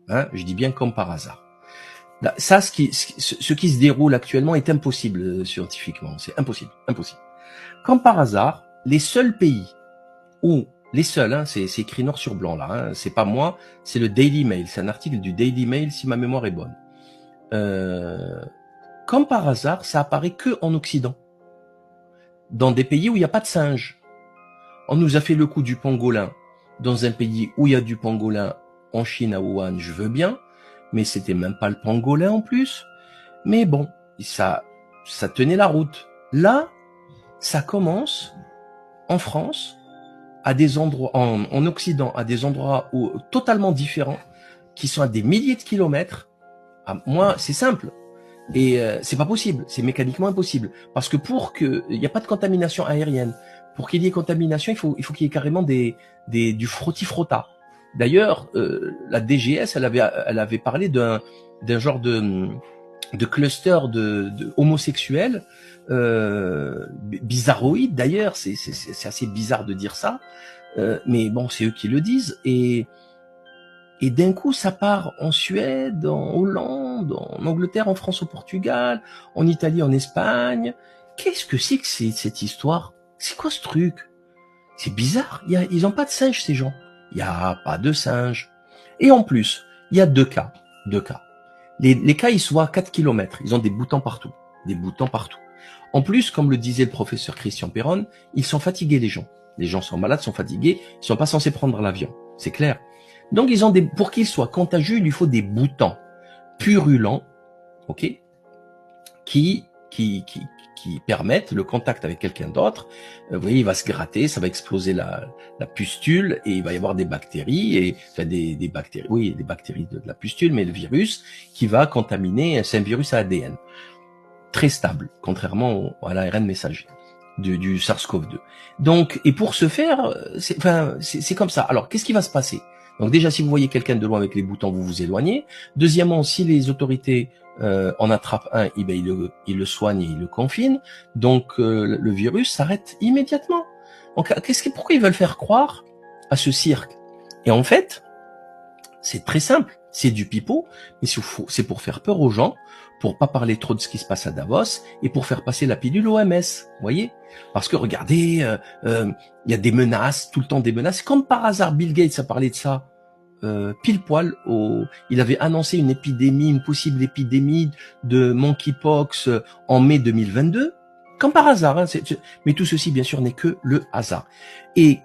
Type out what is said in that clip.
Hein, je dis bien comme par hasard. Là, ça, ce qui se déroule actuellement est impossible scientifiquement. C'est impossible, impossible. Comme par hasard, les seuls pays où les seuls, hein, c'est écrit noir sur blanc là, hein, c'est pas moi, c'est le Daily Mail, c'est un article du Daily Mail si ma mémoire est bonne. Comme par hasard, ça apparaît que en Occident, dans des pays où il n'y a pas de singes. On nous a fait le coup du pangolin dans un pays où il y a du pangolin, en Chine à Wuhan, je veux bien, mais c'était même pas le pangolin en plus. Mais bon, ça tenait la route. Là, ça commence en France, à des endroits, en Occident, à des endroits où, totalement différents, qui sont à des milliers de kilomètres. Moi, c'est simple. Et c'est pas possible, c'est mécaniquement impossible. Parce que pour que il n'y a pas de contamination aérienne, pour qu'il y ait contamination, il faut qu'il y ait carrément du frotti-frotta. D'ailleurs, la DGS, elle avait parlé d'un genre de cluster de homosexuels bizarroïdes. D'ailleurs, c'est assez bizarre de dire ça, mais bon, c'est eux qui le disent. Et d'un coup, ça part en Suède, en Hollande, en Angleterre, en France, au Portugal, en Italie, en Espagne. Qu'est-ce que c'est cette histoire? C'est quoi ce truc? C'est bizarre. Ils ont pas de singes, ces gens. Il y a pas de singes. Et en plus, il y a deux cas. Deux cas. Les cas, ils sont à 4 kilomètres. Ils ont des boutons partout. Des boutons partout. En plus, comme le disait le professeur Christian Perron, ils sont fatigués, les gens. Les gens sont malades, sont fatigués. Ils sont pas censés prendre l'avion. C'est clair. Donc, ils ont pour qu'ils soient contagieux, il lui faut des boutons purulents, ok, qui permettent le contact avec quelqu'un d'autre. Vous voyez, il va se gratter, ça va exploser la pustule et il va y avoir des bactéries, et enfin des bactéries, oui, des bactéries de la pustule, mais le virus qui va contaminer, c'est un virus à ADN. Très stable, contrairement à l'ARN messager du SARS-CoV-2. Donc, et pour ce faire, c'est comme ça. Alors, qu'est-ce qui va se passer? Donc déjà, si vous voyez quelqu'un de loin avec les boutons, vous vous éloignez. Deuxièmement, si les autorités en attrapent un, ils le soignent et ils le confinent. Donc le virus s'arrête immédiatement. Donc pourquoi ils veulent faire croire à ce cirque? Et en fait, c'est très simple. C'est du pipeau, mais c'est pour faire peur aux gens, pour pas parler trop de ce qui se passe à Davos et pour faire passer la pilule OMS. Vous voyez? Parce que regardez, il y a des menaces, tout le temps des menaces. Comme par hasard, Bill Gates a parlé de ça pile poil. Il avait annoncé une épidémie, une possible épidémie de monkeypox en mai 2022. Comme par hasard. Hein, mais tout ceci, bien sûr, n'est que le hasard. Et